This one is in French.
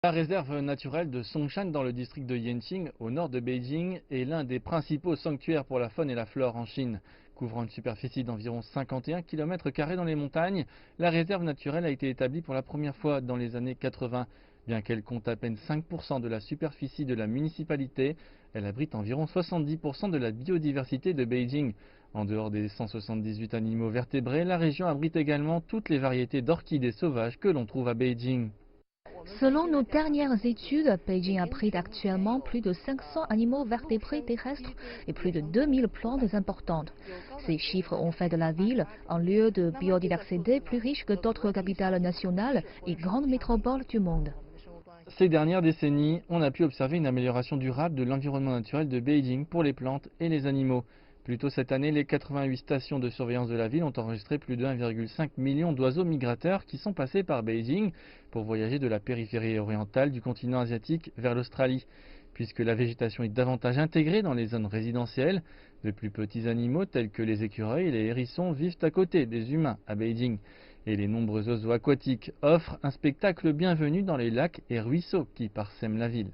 La réserve naturelle de Songshan dans le district de Yanqing, au nord de Beijing, est l'un des principaux sanctuaires pour la faune et la flore en Chine. Couvrant une superficie d'environ 51 km² dans les montagnes, la réserve naturelle a été établie pour la première fois dans les années 80. Bien qu'elle compte à peine 5% de la superficie de la municipalité, elle abrite environ 70% de la biodiversité de Beijing. En dehors des 178 animaux vertébrés, la région abrite également toutes les variétés d'orchidées sauvages que l'on trouve à Beijing. Selon nos dernières études, Beijing abrite actuellement plus de 500 animaux vertébrés terrestres et plus de 2000 plantes importantes. Ces chiffres ont fait de la ville un lieu de biodiversité plus riche que d'autres capitales nationales et grandes métropoles du monde. Ces dernières décennies, on a pu observer une amélioration durable de l'environnement naturel de Beijing pour les plantes et les animaux. Plus tôt cette année, les 88 stations de surveillance de la ville ont enregistré plus de 1,5 million d'oiseaux migrateurs qui sont passés par Beijing pour voyager de la périphérie orientale du continent asiatique vers l'Australie. Puisque la végétation est davantage intégrée dans les zones résidentielles, de plus petits animaux tels que les écureuils et les hérissons vivent à côté des humains à Beijing. Et les nombreux oiseaux aquatiques offrent un spectacle bienvenu dans les lacs et ruisseaux qui parsèment la ville.